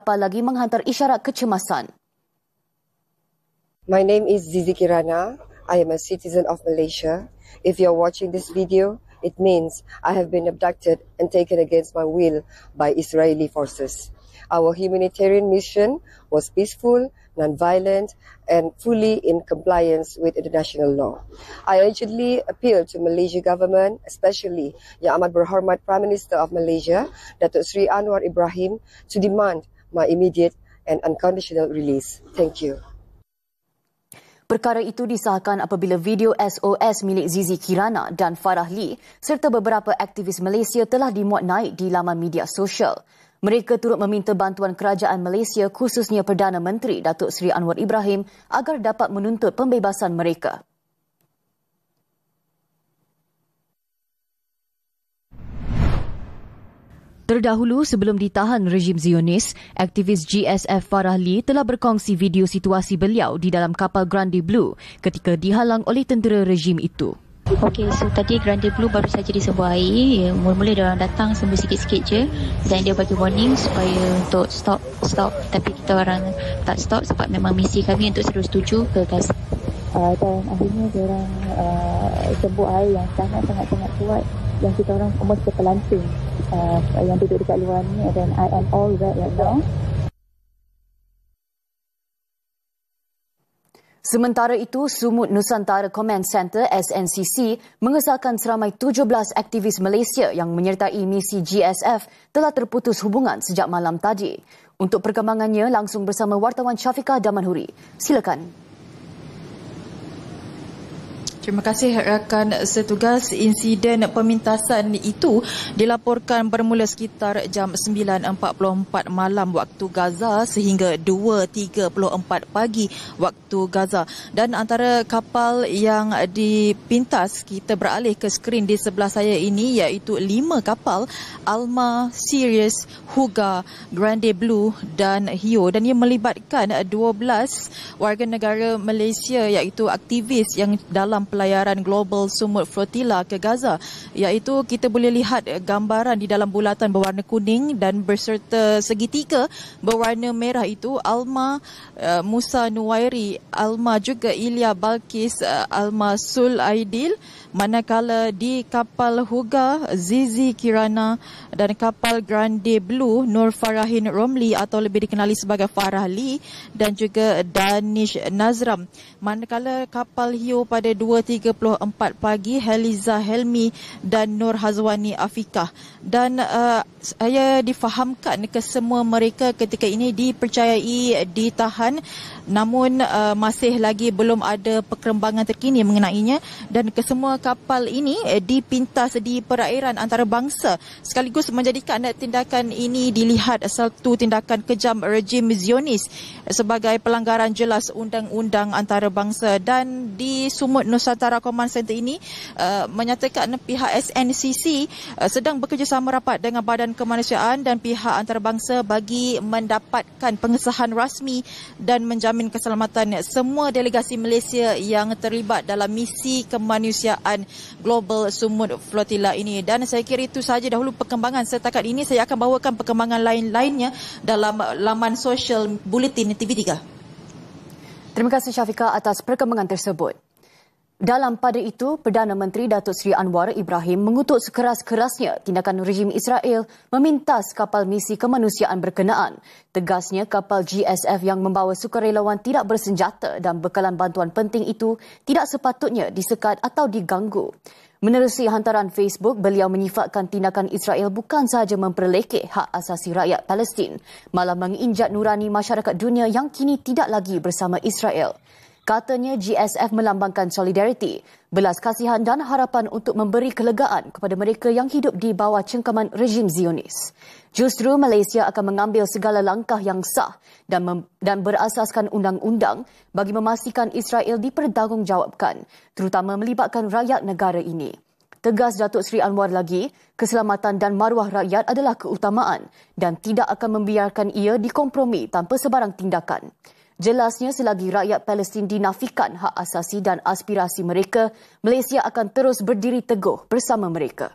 kapal lagi menghantar isyarat kecemasan. My name is Zizi Kirana. I am a citizen of Malaysia. If you're watching this video, it means I have been abducted and taken against my will by Israeli forces. Our humanitarian mission was peaceful, non-violent, and fully in compliance with international law. I urgently appeal to Malaysia government, especially Yang Amat Berhormat Prime Minister of Malaysia, Datuk Seri Anwar Ibrahim, to demand my immediate and unconditional release. Thank you. Perkara itu disahkan apabila video SOS milik Zizi Kirana dan Farah Lee serta beberapa aktivis Malaysia telah dimuat naik di laman media sosial. Mereka turut meminta bantuan kerajaan Malaysia khususnya Perdana Menteri Datuk Seri Anwar Ibrahim agar dapat menuntut pembebasan mereka. Terdahulu sebelum ditahan rejim Zionis, aktivis GSF Farah Lee telah berkongsi video situasi beliau di dalam kapal Grande Blue ketika dihalang oleh tentera rejim itu. Okey, so tadi Grande Blue baru saja disebuah air. Mula-mula dia orang datang sambil sikit-sikit je dan dia bagi warning supaya untuk stop. Tapi kita orang tak stop sebab memang misi kami untuk terus tuju ke Gaza. Dan akhirnya dia orang sebuah air yang sangat kuat yang kita orang almost terpelanting yang duduk dekat luar ni, dan I am all wet right now. Sementara itu, Sumut Nusantara Command Center SNCC mengesahkan seramai 17 aktivis Malaysia yang menyertai misi GSF telah terputus hubungan sejak malam tadi. Untuk perkembangannya, langsung bersama wartawan Syafiqah Damanhuri. Silakan. Terima kasih rakan setugas. Insiden pemintasan itu dilaporkan bermula sekitar jam 9.44 malam waktu Gaza sehingga 2.34 pagi waktu Gaza. Dan antara kapal yang dipintas, kita beralih ke skrin di sebelah saya ini, iaitu 5 kapal: Alma, Sirius, Huga, Grande Blue dan Hio. Dan ia melibatkan 12 warga negara Malaysia iaitu aktivis yang dalam pelayaran Global Sumut Flotilla ke Gaza, iaitu kita boleh lihat gambaran di dalam bulatan berwarna kuning dan berserta segitiga berwarna merah itu Alma Musa Nuwairi, Alma juga Ilya Balkis, Alma Sul Aidil, manakala di kapal Huga Zizi Kirana dan kapal Grande Blue Nur Farahin Romli atau lebih dikenali sebagai Farah Lee dan juga Danish Nazram. Manakala kapal Hio pada 2.34 pagi Heliza Helmi dan Nur Hazwani Afikah. Dan saya difahamkan kesemua mereka ketika ini dipercayai ditahan, namun masih lagi belum ada perkembangan terkini mengenainya, dan kesemua kapal ini dipintas di perairan antarabangsa sekaligus menjadikan tindakan ini dilihat satu tindakan kejam rejim Zionis sebagai pelanggaran jelas undang-undang antarabangsa. Dan di Sumut Nusantara Command Center ini menyatakan pihak SNCC sedang bekerjasama rapat dengan Badan Kemanusiaan dan pihak antarabangsa bagi mendapatkan pengesahan rasmi dan menjamin keselamatan semua delegasi Malaysia yang terlibat dalam misi kemanusiaan Global Sumut Flotilla ini. Dan saya kira itu sahaja dahulu perkembangan setakat ini. Saya akan bawakan perkembangan lain-lainnya dalam laman sosial Buletin TV3. Terima kasih Syafiqah atas perkembangan tersebut. Dalam pada itu, Perdana Menteri Datuk Seri Anwar Ibrahim mengutuk sekeras-kerasnya tindakan rejim Israel memintas kapal misi kemanusiaan berkenaan. Tegasnya, kapal GSF yang membawa sukarelawan tidak bersenjata dan bekalan bantuan penting itu tidak sepatutnya disekat atau diganggu. Menerusi hantaran Facebook, beliau menyifatkan tindakan Israel bukan sahaja memperlekeh hak asasi rakyat Palestin, malah menginjak nurani masyarakat dunia yang kini tidak lagi bersama Israel. Katanya GSF melambangkan solidariti, belas kasihan dan harapan untuk memberi kelegaan kepada mereka yang hidup di bawah cengkaman rejim Zionis. Justru Malaysia akan mengambil segala langkah yang sah dan berasaskan undang-undang bagi memastikan Israel dipertanggungjawabkan, terutama melibatkan rakyat negara ini. Tegas Datuk Seri Anwar lagi, keselamatan dan maruah rakyat adalah keutamaan dan tidak akan membiarkan ia dikompromi tanpa sebarang tindakan. Jelasnya, selagi rakyat Palestin dinafikan hak asasi dan aspirasi mereka, Malaysia akan terus berdiri teguh bersama mereka.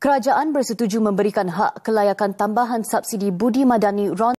Kerajaan bersetuju memberikan hak kelayakan tambahan subsidi budi madani RON